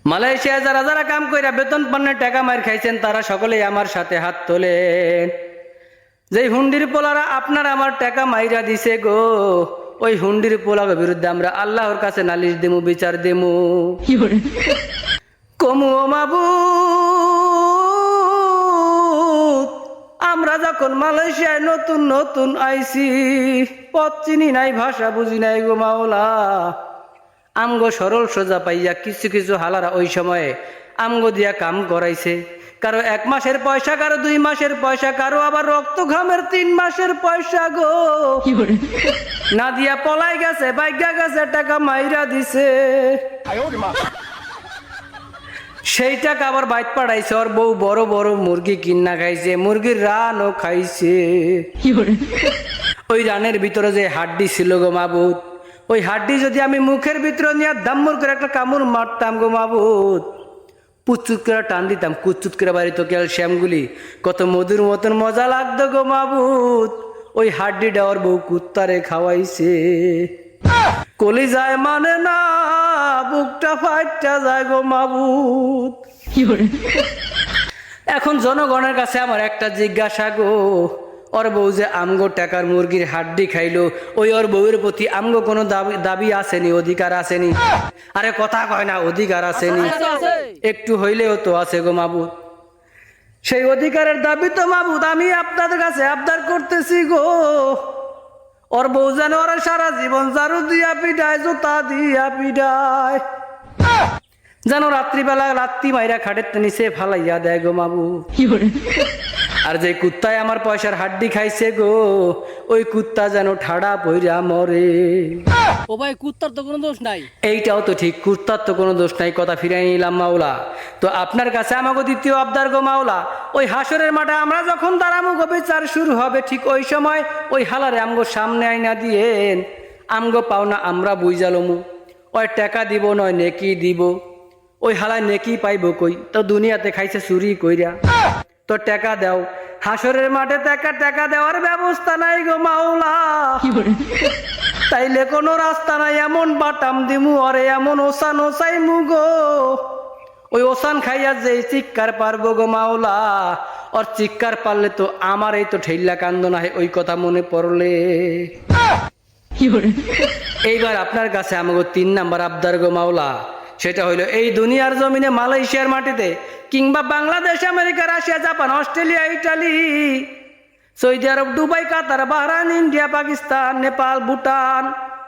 Malaysia যারা যারা কাম কইরা বেতন পান্নে টাকা মার খাইছেন তারা সকলেই আমার সাথে হাত তোলেন। যেই হুন্ডির পোলারা আপনার আমার টাকা মাইরা দিছে গো, ওই হুন্ডির পোলার বিরুদ্ধে আমরা আল্লাহর কাছে নালিশ দেমু, বিচার দেমু। কমু ও মাবুদ, আমরা যখন মালয়েশিয়ায় নতুন নতুন আইছি, পথ চিনি নাই, ভাষা বুঝি নাই গো মাওলা। আমগো সরল সোজা পাইয়া কিছু কিছু হালারা ওই সময়ে আমগো দিয়া কাম করাইছে। কারো 1 মাসের পয়সা, কারো 2 মাসের পয়সা, কারো আবার রক্ত ঘামের 3 মাসের পয়সা গো না দিয়া পলাই গেছে, বাইগা গেছে, টাকা মাইরা দিছে। সেই টাকা আবার বাইত পাঠাইছে, ওর বউ বড় বড় মুরগি কিন্না খাইছে, মুরগির রানও খাইছে। ওই রানের ভিতরে যে হাড্ডি ছিল গো মাবুদ, ওই হাড্ডি যদি আমি মুখের ভিতরে নিয়ে দাম্মুর করে একটা কামড় মারতাম গো মাবুদ, পুচুত করে টান দিতাম, কুচুত করে বাড়িত ক্যালসিয়ামগুলি, কত মধুর মতন মজা লাগতো গো মাবুদ। ওই হাড্ডি ডাওয়ার বউ কুত্তারে খাওয়াইছে। কলি যায় মানে না, বুকটা ফাইটটা যায় গো মাবুদ। এখন জনগণের কাছে আমার একটা জিজ্ঞাসা গো, ওর বউ যে আমগো টাকার মুরগির হাড্ডি খাইলো, ওই ওর বউয়ের প্রতি আমগো কোনো দাবি আসেনি, অধিকার আসেনি? আরে কথা কয় না, অধিকার আসেনি? একটু হইলেও তো আছে গো মাবুদ। সেই অধিকারের দাবি তো মাবুদ আমি আপনাদের কাছে আবদার করতেছি গো। ওর বউ যেন ওরা সারা জীবন ঝাড়ু দিয়া পিডায়, জুতা দিয়া পিডায়, যেন রাত্রিবেলা রাত্রি মাইরা খাটের নিচে ফালাইয়া দেয় গো মাবুদ। আর যে কুত্তায় আমার পয়সার হাড্ডি খাইছে গো, ওই কুত্তা যেন ঠাড়া পইরা মরে। ও ভাই, কুত্তার তো কোনো দোষ নাই। এইটাও তো ঠিক, কুত্তার তো কোনো দোষ নাই, কথা ফিরাই নিলাম মাওলা। তো আপনার কাছে আমাকে দ্বিতীয় আবদার গো মাওলা, ওই হাসরের মাঠে আমরা যখন দাঁড়াবো গো, বিচার শুরু হবে, ঠিক ওই সময় ওই হালারে আমগো সামনে আইনা দিয়েন, আমগো পাওনা আমরা বুঝালমু। ওই টাকা দিব নয় নেকি দিব, ওই হালায় নেকি পাইব কই? তো দুনিয়াতে খাইছে চুরি কইরা, তো টাকা দাও। হাসরের মাঠে টাকা দেওয়ার ব্যবস্থা নাই গো মাওলা, তাইলে কোনো রাস্তা নাই, এমন বাটাম দিমু আরে এমন ওসান ওসাইমু গো, ওই ওসান খাইয়া যে চিৎকার পারবো গো মাওলা, ওর চিৎকার পারলে তো আমার এই তো ঠেল্লা কান্দ না, ওই কথা মনে পড়লে। এইবার আপনার কাছে আমাকে 3 নাম্বার আবদার গো মাওলা, সেটা হইলো এই দুনিয়ার জমিনে মালয়েশিয়ার মাটিতে কিংবা Bangladesh, America, Russia, Japan, Australia, Italy, Saudi Arab, Dubai, Qatar, Bahrain, India, Pakistan, Nepal, Bhutan,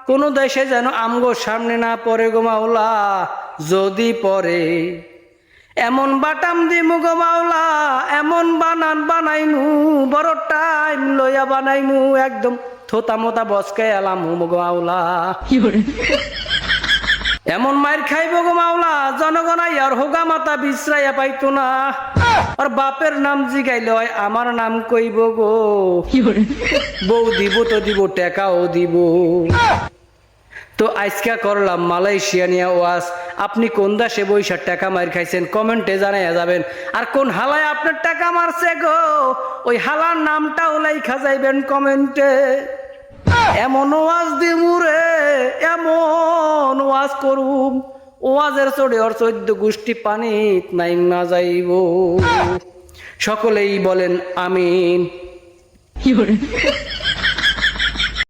কোন দেশে যেন আমগো সামনে না পড়ে গো মাওলা। যদি পড়ে এমন বাটাম দিমু গো মাওলা, এমন বানান বানাইমু, বড় টাইম লইয়া বানাইমু, একদম থোতা মোতা বসকে এলাম গো মাওলা। এমন মায়ের খাইব গো মাওলা, জনগণ আর হোগা মাতা বিশ্রাইয়া পাইতো না। আর বাপের নাম জিগাইলে হয় আমার নাম কইব গো, বউ দিব তো দিব, টাকাও দিব। তো আজকে করলাম মালয়েশিয়া নিয়ে ওয়াজ। আপনি কোন দেশে বৈশাখ টাকা মার খাইছেন কমেন্টে জানাইয়া যাবেন। আর কোন হালায় আপনার টাকা মারছে গো, ওই হালার নামটাও লেখা যাইবেন কমেন্টে। এমন ওয়াজ দিমু রে, এমন ওয়াজ করুম, ওয়াজের চড়ে ওর 14 গোষ্ঠী পানিত নাই না যাইব। সকলেই বলেন আমিন।